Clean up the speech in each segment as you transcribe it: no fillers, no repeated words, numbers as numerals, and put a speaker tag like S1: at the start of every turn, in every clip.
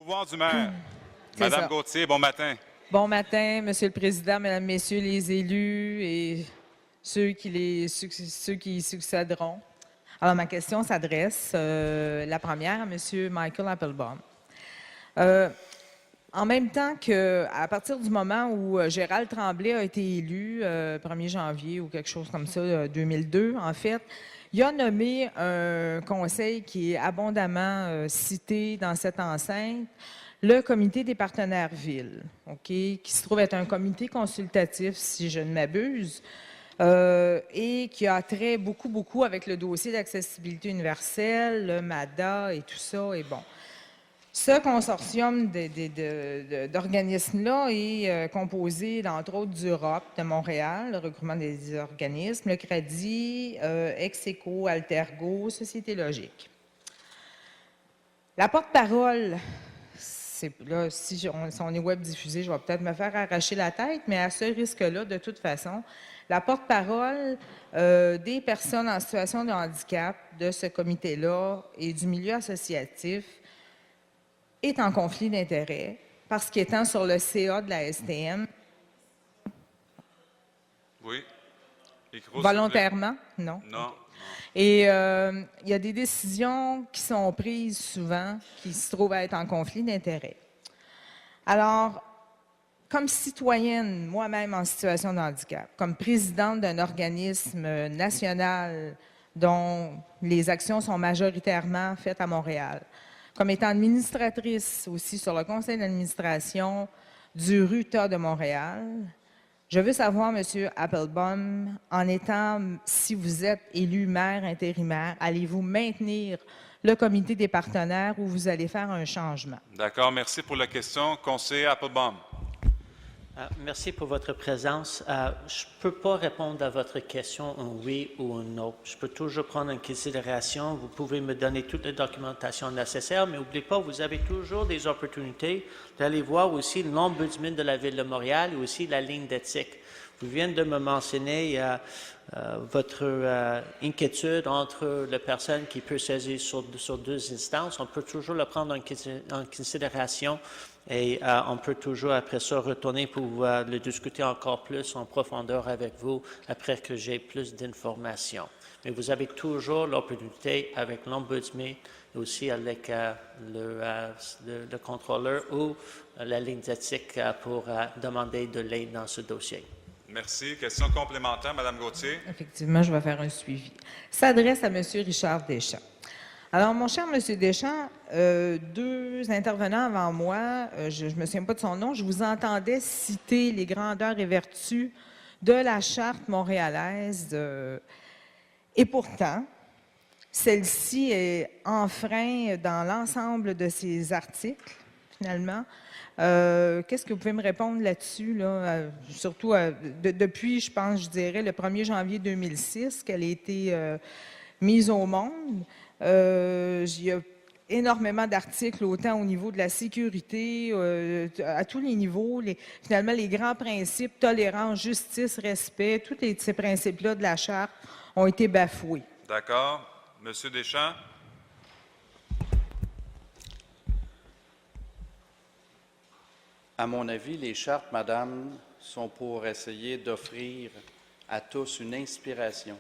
S1: Pouvoir du maire.
S2: C'est
S1: Madame
S2: ça.
S1: Gauthier, bon matin.
S2: Bon matin, Monsieur le Président, Mesdames, Messieurs les élus et ceux qui y succéderont. Alors, ma question s'adresse, la première, à Monsieur Michael Applebaum. En même temps à partir du moment où Gérald Tremblay a été élu, 1er janvier ou quelque chose comme ça, 2002, en fait, il a nommé un conseil qui est abondamment cité dans cette enceinte, le Comité des partenaires villes, qui se trouve être un comité consultatif, si je ne m'abuse, et qui a trait beaucoup avec le dossier d'accessibilité universelle, le MADA et tout ça, et bon. Ce consortium d'organismes-là est composé, entre autres, d'Europe, de Montréal, le regroupement des organismes, le CRADI, Execo, Altergo, Société Logique. La porte-parole, là, si on est web diffusé, je vais peut-être me faire arracher la tête, mais à ce risque-là, de toute façon, la porte-parole des personnes en situation de handicap de ce comité-là et du milieu associatif est en conflit d'intérêts parce qu'étant sur le CA de la STM,
S1: Oui. Micro, s'il vous plaît.
S2: volontairement, non.
S1: Non, non.
S2: Et il y a des décisions qui sont prises souvent qui se trouvent à être en conflit d'intérêts. Alors, comme citoyenne, moi-même en situation de handicap, comme présidente d'un organisme national dont les actions sont majoritairement faites à Montréal, comme étant administratrice aussi sur le conseil d'administration du RUTA de Montréal, je veux savoir, M. Applebaum, si vous êtes élu maire intérimaire, allez-vous maintenir le comité des partenaires ou vous allez faire un changement?
S1: D'accord, merci pour la question. Conseiller Applebaum.
S3: Merci pour votre présence. Je ne peux pas répondre à votre question un oui ou un non. Je peux toujours prendre en considération. Vous pouvez me donner toute la documentation nécessaire, mais n'oubliez pas, vous avez toujours des opportunités d'aller voir aussi l'ombudsman de la Ville de Montréal et aussi la ligne d'éthique. Vous venez de me mentionner votre inquiétude entre la personne qui peut saisir sur deux instances. On peut toujours le prendre en considération. Et on peut toujours, après ça, retourner pour le discuter encore plus en profondeur avec vous après que j'ai plus d'informations. Mais vous avez toujours l'opportunité avec l'ombudsman, aussi avec le contrôleur ou la ligne d'éthique pour demander de l'aide dans ce dossier.
S1: Merci. Question complémentaire, Madame Gauthier.
S2: Effectivement, je vais faire un suivi. S'adresse à M. Richard Deschamps. Alors, mon cher M. Deschamps, deux intervenants avant moi, je ne me souviens pas de son nom, je vous entendais citer les grandeurs et vertus de la Charte montréalaise. Et pourtant, celle-ci est enfreinte dans l'ensemble de ses articles, finalement. Qu'est-ce que vous pouvez me répondre là-dessus, là? Surtout depuis, je pense, je dirais, le 1er janvier 2006, qu'elle a été mise au monde. Il y a énormément d'articles, autant au niveau de la sécurité, à tous les niveaux. Finalement, les grands principes, tolérance, justice, respect, tous ces principes-là de la Charte ont été bafoués.
S1: D'accord. Monsieur Deschamps.
S4: À mon avis, les chartes, Madame, sont pour essayer d'offrir à tous une inspiration.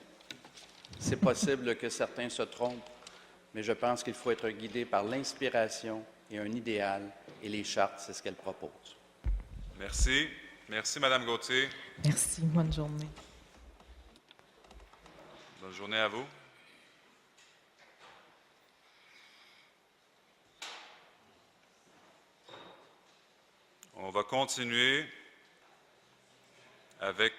S4: C'est possible que certains se trompent, mais je pense qu'il faut être guidé par l'inspiration et un idéal, et les chartes, c'est ce qu'elles proposent.
S1: Merci. Merci, Madame Gauthier.
S2: Merci. Bonne journée.
S1: Bonne journée à vous. On va continuer avec